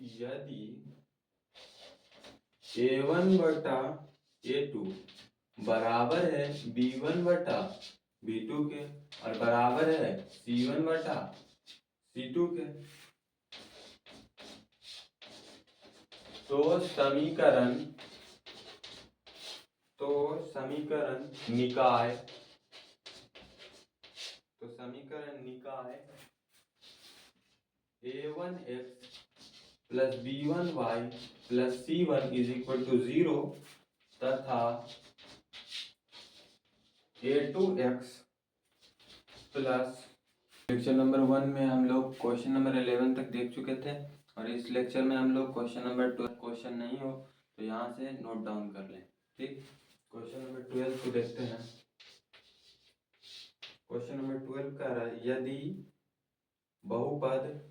यदि A1 बटा A2 बराबर है B1 बटा B2 के और बराबर है C1 बटा C2 के, तो समीकरण निकाय A1x plus B1y plus C1 is equal to 0 तथा A2x प्लस। लेक्चर नंबर 1 में हम लोग क्वेश्चन नंबर 11 तक देख चुके थे और इस लेक्चर में हम लोग क्वेश्चन नंबर 12 क्वेश्चन नहीं हो तो यहाँ से नोट डाउन कर लें। ठीक, क्वेश्चन नंबर 12 को देखते हैं। क्वेश्चन नंबर 12 कह रहा है यदि बहुपद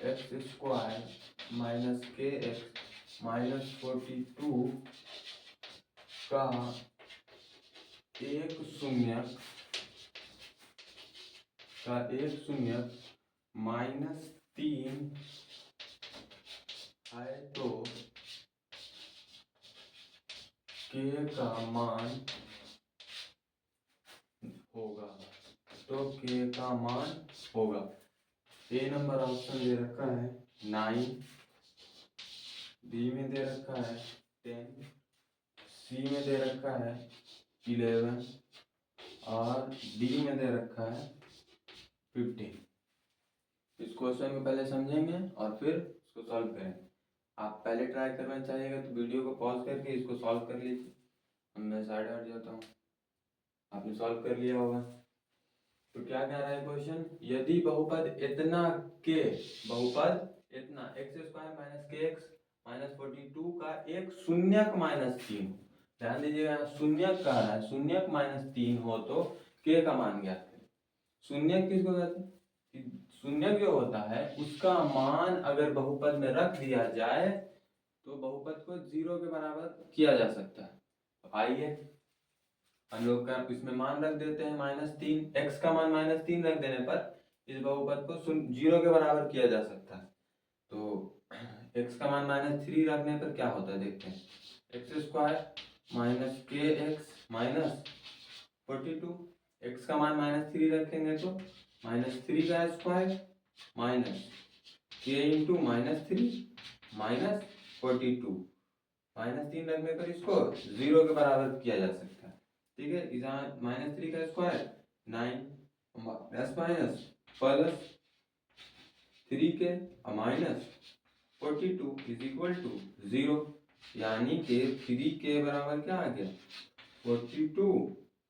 एक्स स्क्वायर माइनस के एक्स माइनस 42 का एक शून्यक माइनस 3 है तो के का मान होगा। ए नंबर ऑप्शन दे रखा है 9, बी में दे रखा है 10, सी में दे रखा है 11 और डी में दे रखा है 15। इस क्वेश्चन को पहले समझेंगे और फिर इसको सॉल्व करेंगे। आप पहले ट्राई करना चाहिएगा तो वीडियो को पॉज करके इसको सॉल्व कर लीजिए। मैं साइड हट जाता हूँ, आपने सॉल्व कर लिया होगा। तो क्या कह रहा है क्वेश्चन, यदि बहुपद इतना एक्स स्क्वायर माइनस के एक्स माइनस 42 का एक शून्यक माइनस 3 हो। ध्यान दीजिएगा, शून्यक कह रहा है, शून्यक माइनस 3 हो तो के का मान ज्ञात करें। शून्यक किसको कहते हैं? शून्यक जो होता है उसका मान अगर बहुपद में रख दिया जाए तो बहुपद को 0 के बराबर किया जा सकता है। तो आइए हम लोग का इसमें मान रख देते हैं -3। एक्स का मान -3 रख देने पर इस बहुपद को 0 के बराबर किया जा सकता है। तो एक्स का मान -3 रखने पर क्या होता है देखते हैं। एक्स स्क्वायर माइनस के एक्स माइनस 42, एक्स का मान -3 रखेंगे तो -3 का स्क्वायर माइनस के इंटू -3 माइनस 42, -3 रखने पर इसको 0 के बराबर किया जा सकता है। ठीक है, इधर -3 का स्क्वायर 9 प्लस माइनस प्लस 3 के माइनस 42 इज इक्वल टू 0, यानी कि 3 के बराबर क्या आ गया 42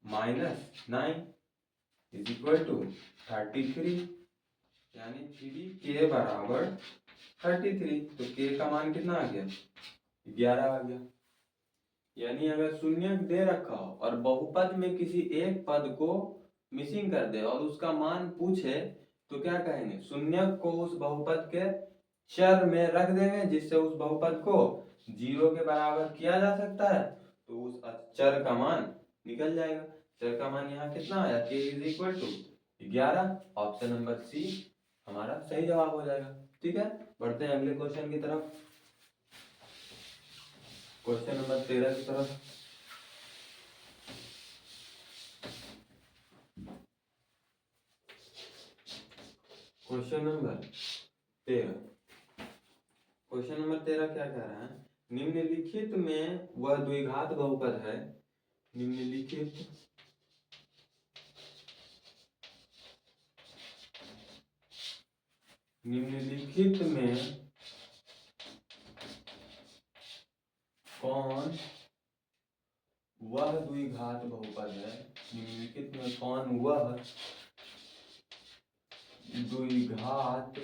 माइनस 9 इज इक्वल टू 33, यानी 3 के बराबर 33। तो के का मान कितना आ गया 11 आ गया। यानी अगर शून्यक दे रखा हो और बहुपद में किसी एक पद को मिसिंग कर दे और उसका मान पूछे तो क्या कहेंगे, शून्यक को उस बहुपद के चर में रख देंगे जिससे उस बहुपद को 0 के बराबर किया जा सकता है, तो उस चर का मान निकल जाएगा। चर का मान यहाँ कितना आया k is equal to 11। Option number C हमारा सही जवाब हो जाएगा। ठीक है, बढ़ते हैं अगले क्वेश्चन की तरफ, क्वेश्चन नंबर 13 की तरफ। क्वेश्चन नंबर 13, क्वेश्चन नंबर 13 क्या कह रहा है, निम्नलिखित में वह द्विघात बहुपद है, निम्नलिखित में कौन वह द्विघात बहुपद है, निम्नलिखित में कौन वह द्विघात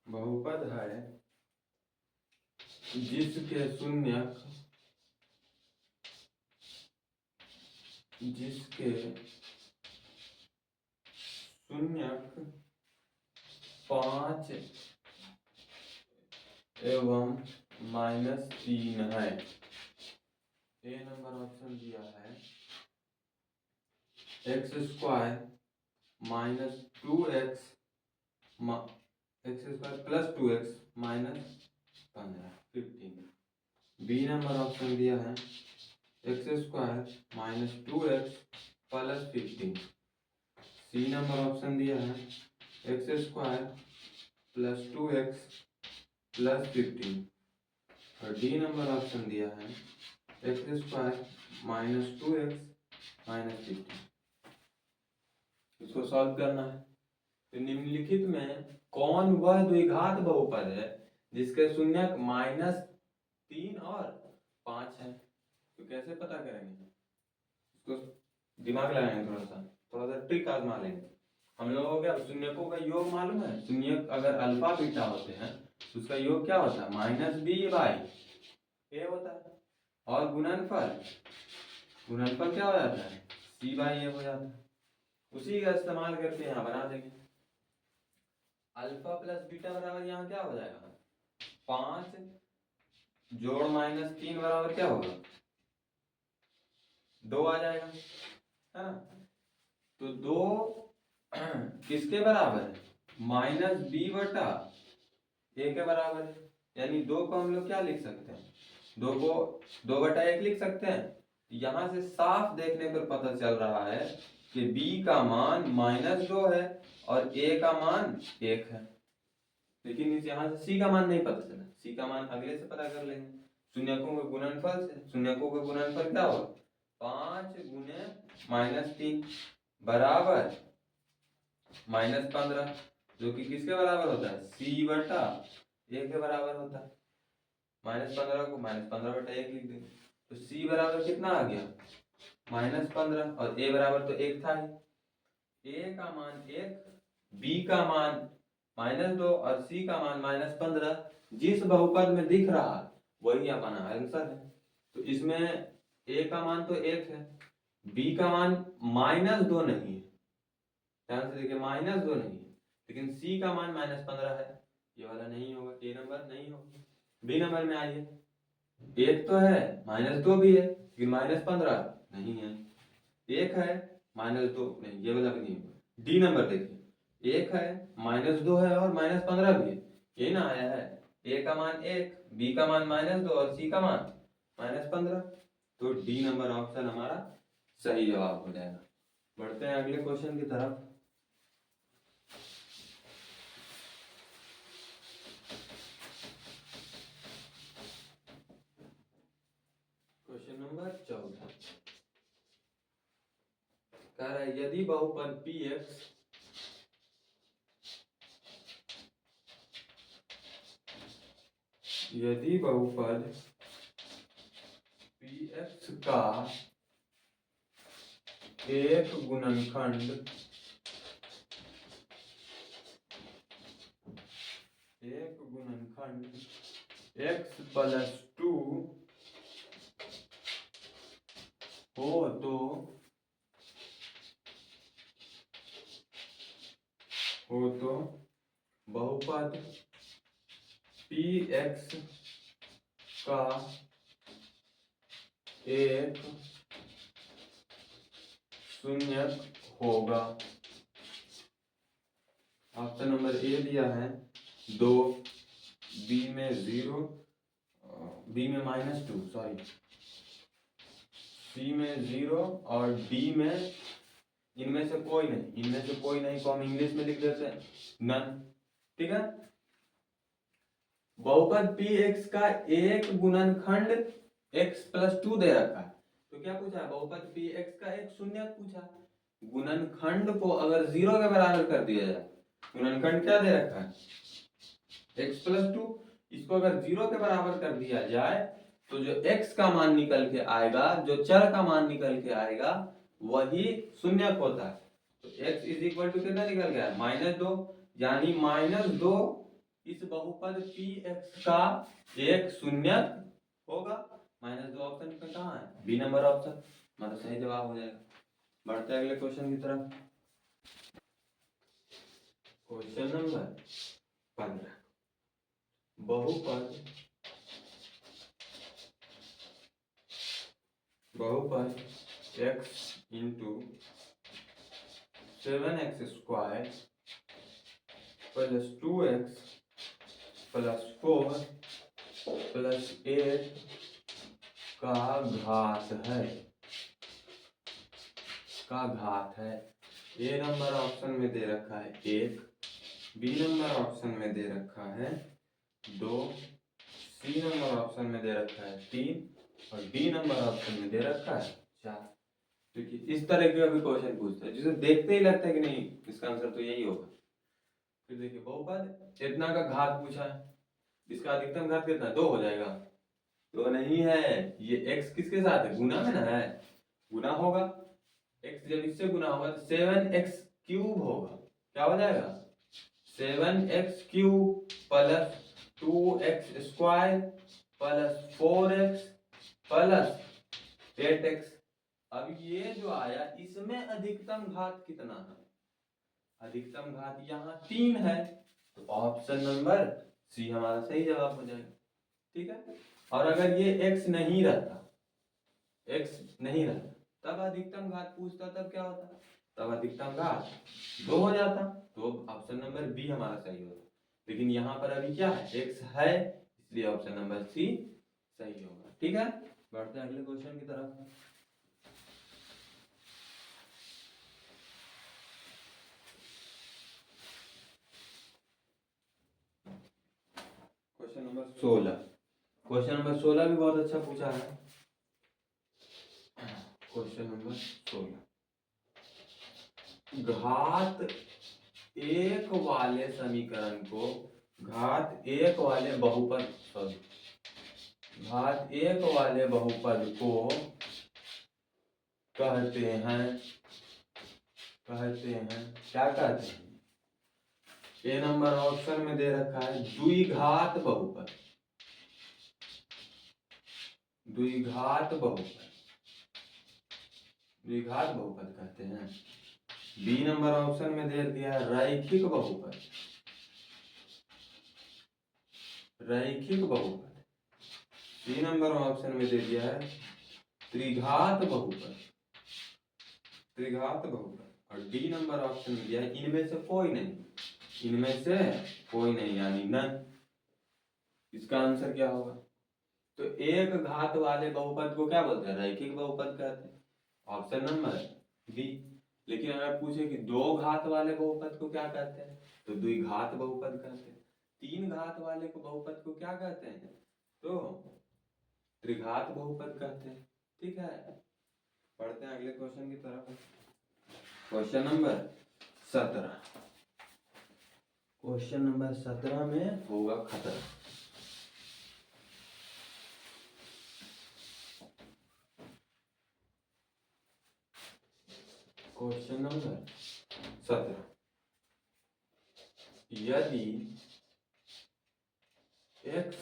बहुपद है जिसके शून्यक 5 एवं -3 है। ए नंबर ऑप्शन दिया है x² - 2x x² + 2x - 15 B number option दिया है x² - 2x + 15। सी नंबर ऑप्शन दिया है x² + 2x + 15 और डी नंबर ऑप्शन दिया है x² - 2x - 15। इसको सॉल्व करना है। तो निम्नलिखित में कौन वह द्विघात बहुपद है जिसके शून्यक -3 और 5 है? तो कैसे पता करेंगे? इसको दिमाग लगाएंगे, थोड़ा सा ट्रिक आजमा लेंगे। हम लोगों को शून्यकों का योग मालूम है। शून्यक अगर अल्फा बीटा होते हैं तो उसका योग क्या होता है? -b/a होता है। और गुणनफल क्या हो जाता है? c/a हो जाता है। उसी का इस्तेमाल करके यहाँ बना देंगे। अल्फा प्लस बीटा बराबर यहाँ क्या हो जाएगा? 5 जोड़ -3 बराबर क्या होगा? 2 आ जाएगा, है ना? तो 2 किसके बराबर है? -b/a के बराबर है। यानी 2 को हम लोग क्या लिख सकते हैं? 2 को 2/1 लिख सकते हैं। यहाँ से साफ देखने पर पता चल रहा है कि b का मान -2 है और a का मान 1 है। लेकिन इस यहाँ से c का मान नहीं पता चला। c का मान अगले से पता कर लेंगे शून्यकों के गुणनफल से। शून्यकों का गुणनफल क्या होगा? 5 × -3 बराबर -15, जो कि किसके बराबर होता है? c/a के बराबर होता है। -15 को -15/1 लिख देंगे। तो c बराबर कितना आ गया? -15 और a बराबर तो 1 था ही। a का मान 1, b का मान -2 और c का मान -15 जिस बहुपद में दिख रहा है वही अपना आंसर है। तो इसमें a का मान तो 1 है, b का मान -2 नहीं है, ध्यान से देखिए -2 नहीं है, लेकिन c का मान -15 है। ये वाला नहीं होगा, a नंबर नहीं होगा। b नंबर में आइए, 1 तो है, -2 भी है, लेकिन -15 नहीं है। 1 है, -2 नहीं, ये वाला भी नहीं होगा। डी नंबर देखिए, 1 है, -2 है और -15 भी है। ये ना आया है, a का मान 1, b का मान -2 और c का मान -15। तो डी नंबर ऑप्शन हमारा सही जवाब हो जाएगा। बढ़ते हैं अगले क्वेश्चन की तरफ। क्वेश्चन नंबर 14 कह रहा है यदि बहुपद px यदि बहुपद px का एक गुणनखंड x + 2 हो तो बहुपद px का एक शून्यक होगा। ऑप्शन नंबर ए दिया है 2, बी में 0, बी में -2 सॉरी, सी में 0 और डी में इनमें से कोई नहीं को हम इंग्लिश में लिख देते हैं नन। ठीक है, बहुपद px का एक गुणनखंड x + 2 दे रखा है। तो क्या पूछा? बहुपद px का एक शून्यक पूछा। गुणनखंड को अगर 0 के बराबर कर दिया जाए, गुणनखंड क्या दे रखा है? x + 2, इसको अगर 0 के बराबर कर दिया जाए तो जो x का मान निकल के आएगा, जो चर का मान निकल के आएगा वही शून्यक होता है। तो x = कितना निकल गया? -2, यानी -2 इस बहुपद px का एक शून्यक होगा। -2 ऑप्शन पे कहाँ है? बी नंबर ऑप्शन मतलब सही जवाब हो जाएगा। बढ़ते हैं अगले क्वेश्चन की तरफ। क्वेश्चन नंबर 15 बहुपद बहुपद x into 7x² plus 2x plus 4 plus 8 का घात है। ए नंबर ऑप्शन में दे रखा है 1, बी नंबर ऑप्शन में दे रखा है 2, सी नंबर ऑप्शन में दे रखा है 3 और डी नंबर ऑप्शन में दे रखा है 4। देखिए इस तरह के अभी क्वेश्चन पूछता है जिसे देखते ही लगता है कि नहीं इसका आंसर तो यही होगा। फिर देखिए बहुपद इतना का घात पूछा है, इसका अधिकतम घात कितना 2 हो जाएगा, तो नहीं है, ये x किसके साथ है, गुना में ना है, गुना होगा, x जब इससे गुना होगा तो 7x³ होगा, क्या हो जाएगा 7x³ plus 2x² plus 4x plus 8x। अब ये जो आया इसमें अधिकतम घात कितना है, अधिकतम घात यहाँ 3 है, तो ऑप्शन नंबर सी हमारा सही जवाब हो जाएगा। ठीक है, और अगर ये x नहीं रहता तब अधिकतम घात पूछता, तब क्या होता, तब अधिकतम घात 2 हो जाता, तो ऑप्शन नंबर बी हमारा सही होता। लेकिन यहाँ पर अभी क्या है, x है, इसलिए ऑप्शन नंबर सी सही होगा। ठीक है, बढ़ते हैं अगले क्वेश्चन की तरफ। क्वेश्चन नंबर 16, क्वेश्चन नंबर 16 भी बहुत अच्छा पूछा है। क्वेश्चन नंबर 16, घात 1 वाले समीकरण को घात 1 वाले बहुपद को कहते हैं क्या कहते हैं, ए नंबर ऑप्शन में दे रखा है द्विघात बहुपद कहते हैं। बी नंबर ऑप्शन में दे दिया है रैखिक बहुपद। सी नंबर ऑप्शन में दे दिया है त्रिघात बहुपद। और डी नंबर ऑप्शन में दिया है इनमें से कोई नहीं, यानी नन। इसका आंसर क्या होगा, तो एक घात वाले बहुपद को क्या बोलते हैं, रैखिक बहुपद कहते हैं, ऑप्शन नंबर बी। लेकिन अगर पूछे कि 2 घात वाले बहुपद को क्या कहते हैं, तो द्विघात बहुपद कहते हैं। 3 घात वाले को बहुपद को क्या कहते हैं, तो त्रिघात बहुपद कहते हैं। ठीक है, पढ़ते हैं अगले क्वेश्चन की तरफ। क्वेश्चन नंबर 17, क्वेश्चन नंबर 17 में होगा खतरा। क्वेश्चन नंबर 17, यदि x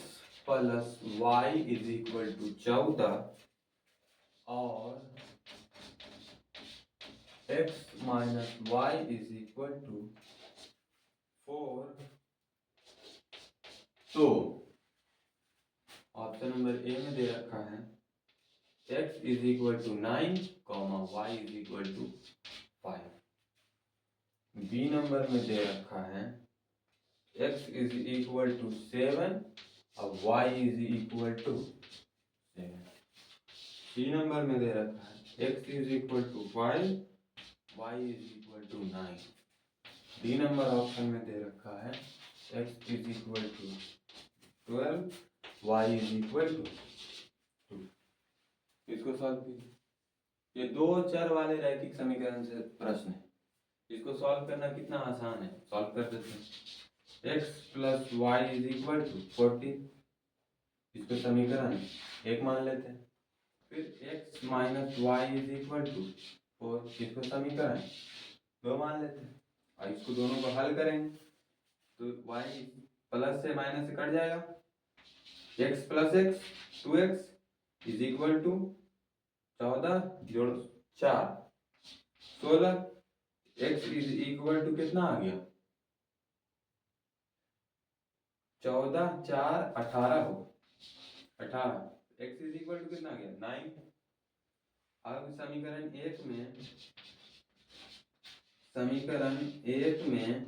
plus y is equal to 14 और x minus y is equal to 4, तो ऑप्शन नंबर ए में दे रखा है x is equal to 9, y is equal to 5। B number में दे रखा है x इज इक्वल टू 7 और y is equal to 7। C number में दे रखा है x is equal to 5, y is equal to 9। D number option में दे रखा है x is equal to 12, y is equal to 2। इसको सॉल्व कीजिए। ये 2 चर वाले रैखिक समीकरण से प्रश्न है, इसको सॉल्व करना कितना आसान है, सॉल्व कर देते हैं। x plus y is equal to 40, इसको समीकरण 1 मान लेते हैं। फिर x minus y is equal to 4, इसको समीकरण 2 मान लेते हैं, और इसको दोनों को हल करेंगे तो y प्लस से माइनस से कट जाएगा, x plus x 2x is equal to 14 जोड़ 4 16, x इज इक्वल टू कितना आ गया 14 4 18 हो 18, x इज इक्वल टू कितना आ गया 9। अब समीकरण एक में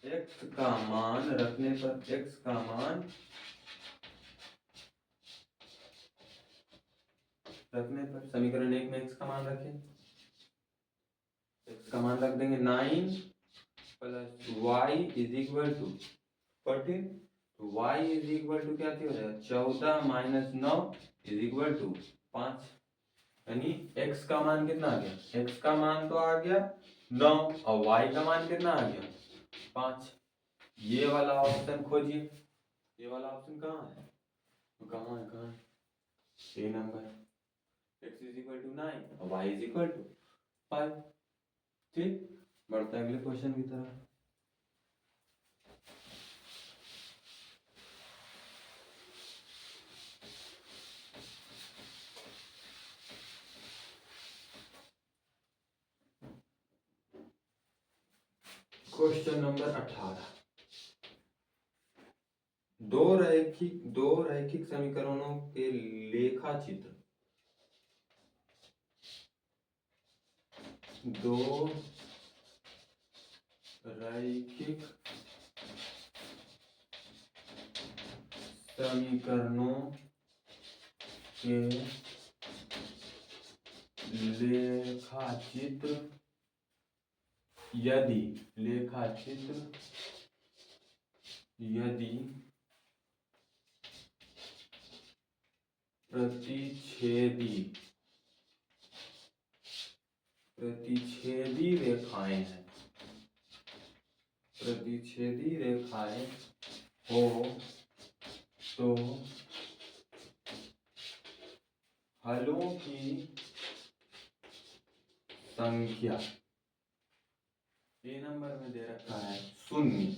x का मान रखने पर समीकरण एक में x का मान रखें, x का मान रख देंगे 9 plus y is equal to 14, तो y इज इक्वल टू क्या हो जाएगा 14 माइनस 9 इज इक्वल टू 5, यानी x का मान कितना आ गया, x का मान तो आ गया 9 और y का मान कितना आ गया 5। ये वाला ऑप्शन खोजिए, ये वाला ऑप्शन कहाँ है, तो कहाँ है, A number, x is equal to 9 और y इज इक्वल टू 5। ठीक, बढ़ते हैं अगले क्वेश्चन की तरफ। क्वेश्चन नंबर 18, दो रैखिक समीकरणों के लेखा चित्र, दो रैखिक समीकरणों के लेखा चित्र यदि प्रतिच्छेदी रेखाएं हो तो हलों की संख्या, ए नंबर में दे रखा है 0,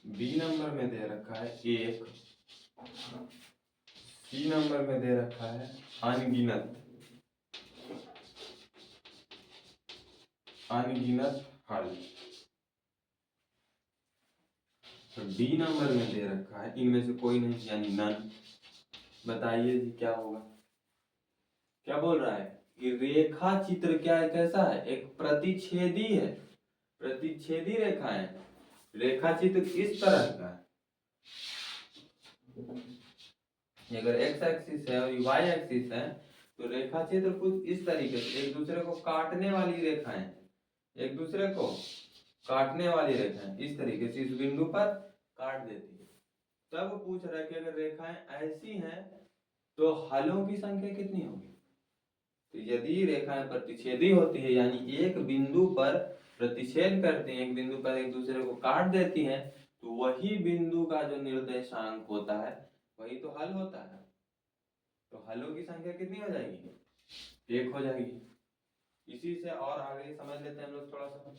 बी नंबर में दे रखा है 1, सी नंबर में दे रखा है अनगिनत हल, तो डी नंबर में दे रखा है इनमें से कोई नहीं यानी नन। बताइए जी क्या होगा, क्या बोल रहा है कि रेखा चित्र क्या है, कैसा है, एक प्रतिच्छेदी है, प्रतिच्छेदी रेखा है, रेखा चित्र इस तरह का है, अगर x एक्सिस है और y एक्सिस है तो रेखा चित्र कुछ इस तरीके से एक दूसरे को काटने वाली रेखाएं, एक दूसरे को काटने वाली रेखाएं इस तरीके से इस बिंदु पर काट देती है। तब पूछ रहा है कि अगर रेखाएं ऐसी हैं तो हलों की संख्या कितनी होगी, तो यदि रेखाएं प्रतिच्छेदी होती है यानी एक बिंदु पर प्रतिच्छेद करती हैं, एक बिंदु पर एक दूसरे को काट देती हैं, तो वही बिंदु का जो निर्देशांक होता है वही तो हल होता है, तो हलों की संख्या कितनी हो जाएगी, 1 हो जाएगी। इसी से और आगे समझ लेते हैं हम लोग थोड़ा सा,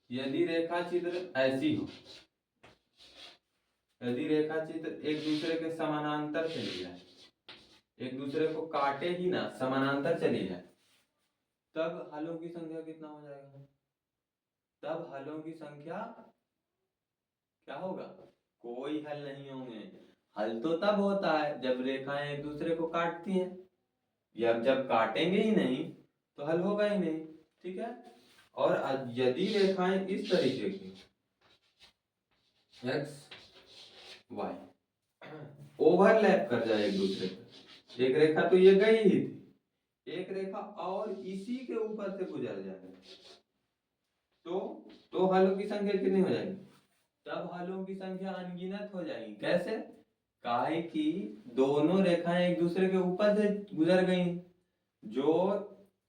यदि रेखा चित्र ऐसी हो, यदि रेखा चित्र एक दूसरे के समानांतर चली जाए, एक दूसरे को काटे ही ना, समानांतर चली जाए, तब हलों की संख्या कितना हो जाएगा, तब हलों की संख्या क्या होगा, कोई हल नहीं होंगे। हल तो तब होता है जब रेखाएं एक दूसरे को काटती हैं, या जब काटेंगे ही नहीं तो हल होगा ही नहीं, ठीक है। और यदि रेखाएं इस तरीके की x y ओवरलैप कर जाए एक दूसरे पर, एक रेखा तो ये गई ही थी, एक रेखा और इसी के ऊपर से गुजर जाए, तो हलों की संख्या कितनी हो जाएगी, तब हलों की संख्या अनगिनत हो जाएगी। कैसे, काहे कि दोनों रेखाएं एक दूसरे के ऊपर से गुजर गई, जो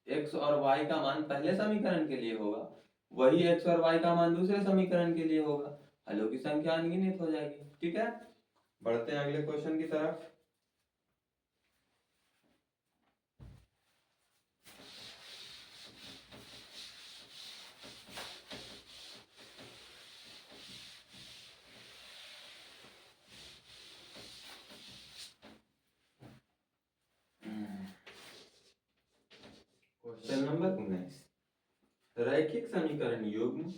x और y का मान पहले समीकरण के लिए होगा वही x और y का मान दूसरे समीकरण के लिए होगा, हलों की संख्या अनगिनत हो जाएगी। ठीक है, बढ़ते हैं अगले क्वेश्चन की तरफ। क्वेश्चन नंबर 19, रैखिक समीकरण युग्म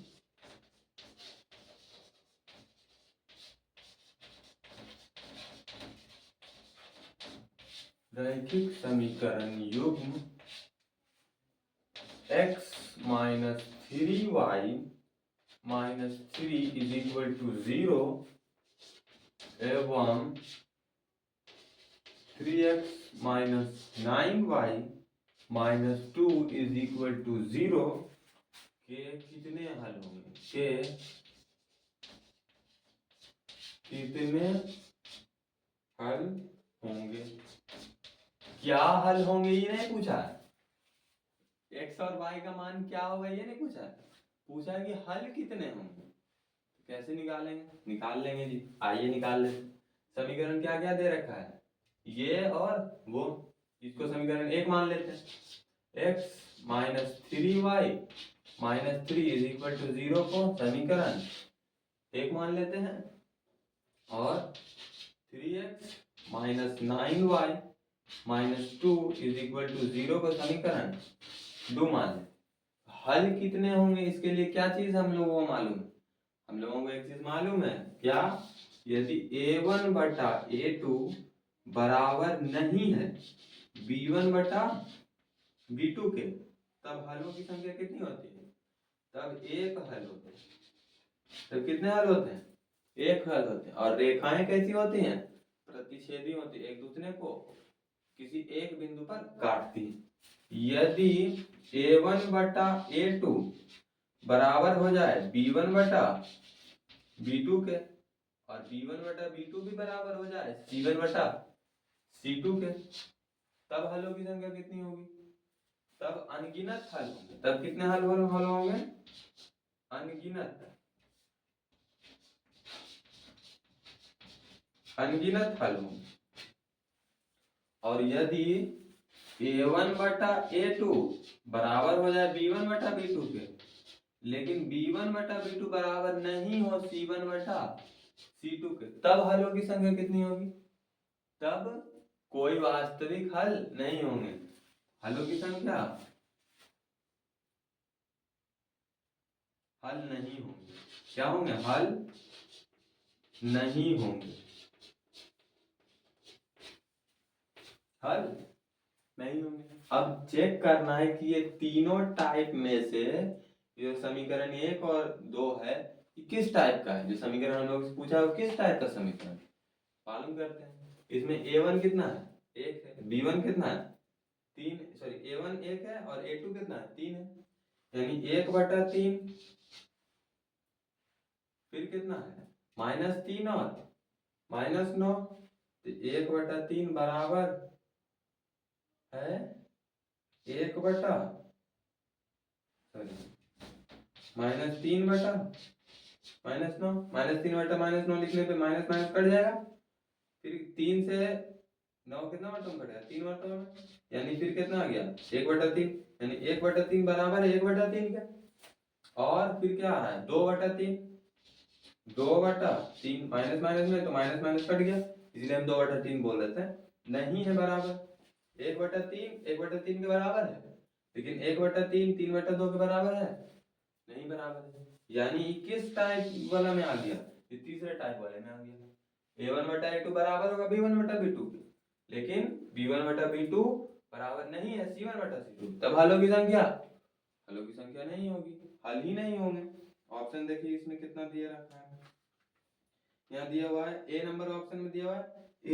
रैखिक समीकरण युग्म x minus 3y minus 3 is equal to 0 एवं 3x minus 9y minus 2 is equal to 0 के कितने हल होंगे? के कितने हल होंगे? क्या हल होंगे ये नहीं पूछा है। x और y का मान क्या होगा ये नहीं पूछा है। पूछा है कि हल कितने होंगे। कैसे निकालेंगे? निकाल लेंगे जी, आइए निकाल लेते। समीकरण क्या क्या दे रखा है? ये और वो। इसको समीकरण 1 मान लेते हैं। x minus 3y minus 3 is equal to 0 को समीकरण 1 मान लेते हैं और 3x minus 9y minus 2 is equal to 0 को समीकरण 2 मान लेते। हल कितने होंगे इसके लिए क्या चीज हम लोगों को मालूम है? हम लोगों को एक चीज मालूम है क्या? यदि a1 बटा a2 बराबर नहीं है b1 बटा b2 के, तब हलों की संख्या कितनी होती है? तब एक हल होते हैं। तब कितने हल होते हैं? एक हल होते हैं। और रेखाएं कैसी होती हैं? प्रतिच्छेदी होती है, एक दूसरे को किसी एक बिंदु पर काटती है। यदि a1 बटा a2 बराबर हो जाए b1 बटा b2 के और b1 बटा b2 भी बराबर हो जाए c1 बटा c2 के, तब हलों की संख्या कितनी होगी? तब अनगिनत हल होंगे। तब कितने हल होंगे? अनगिनत हल होंगे। और यदि a1 बटा a2 बराबर हो जाए b1 बटा b2 के, लेकिन b1 बटा b2 बराबर नहीं हो c1 बटा c2 के, तब हलों की संख्या कितनी होगी? तब कोई वास्तविक हल नहीं होंगे। हलों की संख्या हल नहीं होंगे। क्या होंगे? हल नहीं होंगे। हल नहीं होंगे। अब चेक करना है कि ये तीनों टाइप में से जो समीकरण 1 और 2 है ये किस टाइप का है। जो समीकरण हम लोग से पूछा है वो किस टाइप का समीकरण मालूम करते हैं। इसमें a1 कितना है? 1 है। b1 कितना है? 3। सॉरी, a1 1 है और a2 कितना है? 3 है। यानी 1 बटा 3 फिर कितना है? माइनस 3 और माइनस 9, तो 1 बटा 3 बराबर है 1 बटा सॉरी माइनस 3 बटा माइनस 9। माइनस 3 बटा माइनस 9 लिखने पे माइनस माइनस कट जाएगा। फिर 3 से 9 कितना बटम कटेगा? 3 बटम में, यानी फिर कितना आ गया? 1 बटा 3। यानी 1 बटा 3 बराबर है 1 बटा 3 का। और फिर क्या आ रहा है? 2 बटा 3। 2 बटा 3 माइनस माइनस में तो माइनस माइनस कट गया, इसलिए हम 2 बटा 3 बोल रहे थे। नहीं है बराबर 1 बटा 3 1 बटा 3 के बराबर है, लेकिन 1 बटा 3 3 बटा 2 के बराबर है नहीं बराबर है। यानी किस टाइप वाला में आ गया? ये तीसरे टाइप वाले में आ गया। a1 बटा a2 बराबर होगा b1 बटा b2 के, लेकिन b1 बटा b2 बराबर नहीं है c1 बटा c2। तब हलों की संख्या नहीं होगी, हल ही नहीं होंगे। ऑप्शन देखिए इसमें कितना दिया रखा है। यहाँ दिया हुआ है ए नंबर ऑप्शन में दिया हुआ है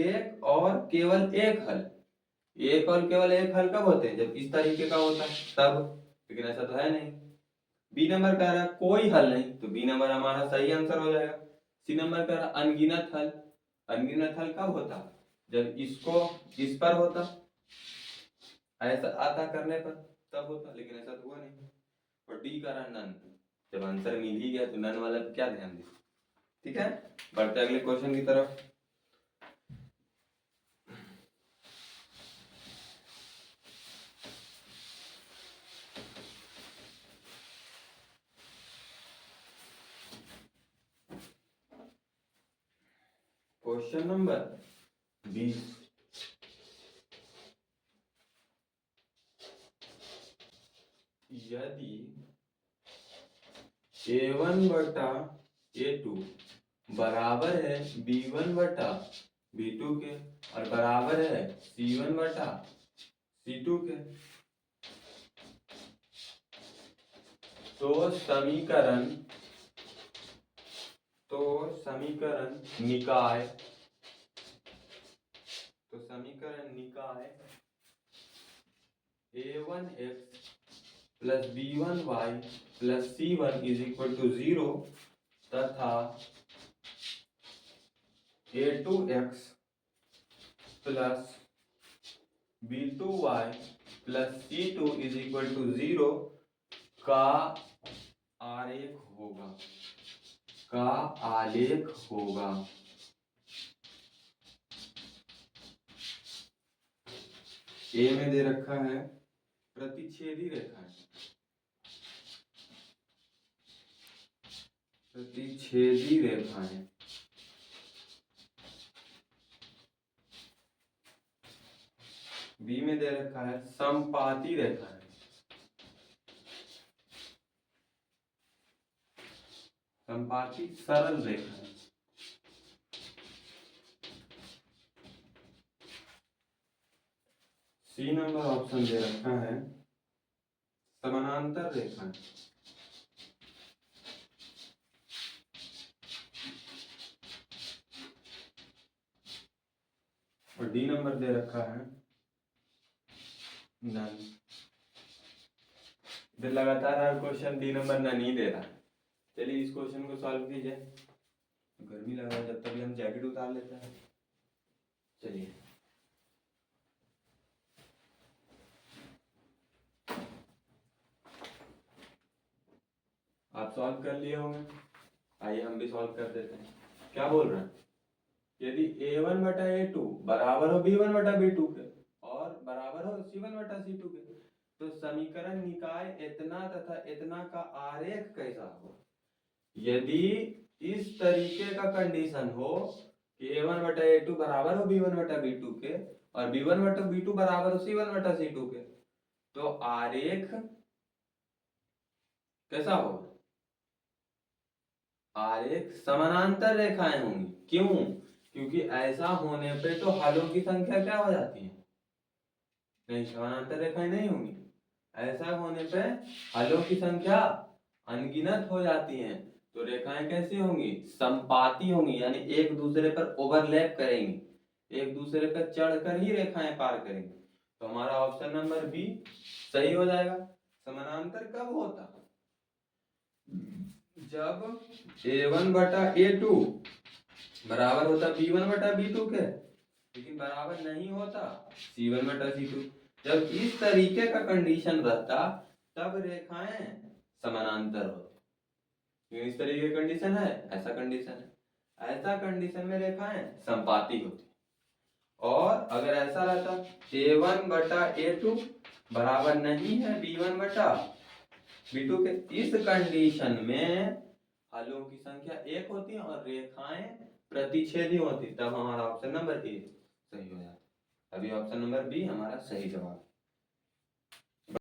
एक और केवल एक हल। एक और केवल एक हल कब होते हैं? जब इस तरीके का होता है तब, लेकिन ऐसा तो है नहीं। बी नंबर कह रहा है कोई हल नहीं, तो बी नंबर हमारा सही आंसर हो जाएगा। सी नंबर कह रहा है अनगिनत हल। अनगिनत हल कब होता? जब इसको इस पर होता, ऐसा आता करने पर तब होता, लेकिन ऐसा तो हुआ नहीं। और डी कह रहा है नन। जब आंसर मिल ही गया तो नन वाला पे क्या ध्यान दे। ठीक है, बढ़ते अगले क्वेश्चन की तरफ। Question number 20। यदि a1 बटा a2 बराबर है b1 बटा B2 के और बराबर है C1 बटा C2 के। तो समीकरण निकाय A1x plus B1y plus C1 is equal to 0 तथा A2x plus B2y plus C2 is equal to 0 का आलेख होगा। ए में दे रखा है प्रतिच्छेदी रेखाएं, बी में दे रखा है समपाती रेखाएं, समपाती सरल रेखाएं। सी नंबर ऑप्शन दे रखा है समानांतर रेखाएं। और डी नंबर दे रखा है नन। इधर लगातार हर क्वेश्चन डी नंबर नन ही दे रहा है। चलिए इस क्वेश्चन को सॉल्व कीजिए। गर्मी लग रहा है, जब तक हम जैकेट उतार लेते हैं। चलिए आप सॉल्व कर लिए होंगे, आइए हम भी सॉल्व कर देते हैं। क्या बोल रहे हैं, यदि A1 बटा A2 बराबर हो B1 बटा B2 के और बराबर हो C1 बटा C2 के, तो समीकरण निकाय इतना तथा इतना का आरेख कैसा हो। यदि इस तरीके का कंडीशन हो कि A1 बटा A2 बराबर हो B1 बटा B2 के और B1 बटा B2 बराबर हो C1 बटा C2 के, तो आरेख कैसा होगा, आरेख समानांतर रेखाएं होंगी। क्यों, क्योंकि ऐसा होने पे तो हलों की संख्या क्या हो जाती है, नहीं समानांतर रेखाएं नहीं होंगी। ऐसा होने पे हलों की संख्या अनगिनत हो जाती हैं, तो रेखाएं कैसी होंगी, संपाती होंगी, यानी एक दूसरे पर ओवरलैप करेंगी, एक दूसरे पर चढ़कर ही रेखाएं पार करेंगी। तो हमारा ऑप्शन नंबर बी सही हो जाएगा। समानांतर कब होता, जब A1 बटा A2 बराबर होता B1 बटा B2 के, लेकिन बराबर नहीं होता C1 बटा C2। जब इस तरीके का कंडीशन रहता तब रेखाएं समानांतर होती। इस तरीके का कंडीशन है, ऐसा कंडीशन है, ऐसा कंडीशन में रेखाएं संपाती होती। और अगर ऐसा रहता A1 बटा A2 बराबर नहीं है B1 बटा B2 के, इस कंडीशन में हलों की संख्या एक होती है और रेखाएं प्रतिच्छेदी होती, तब हमारा ऑप्शन नंबर ए सही हो जाता। अभी ऑप्शन नंबर बी हमारा सही जवाब।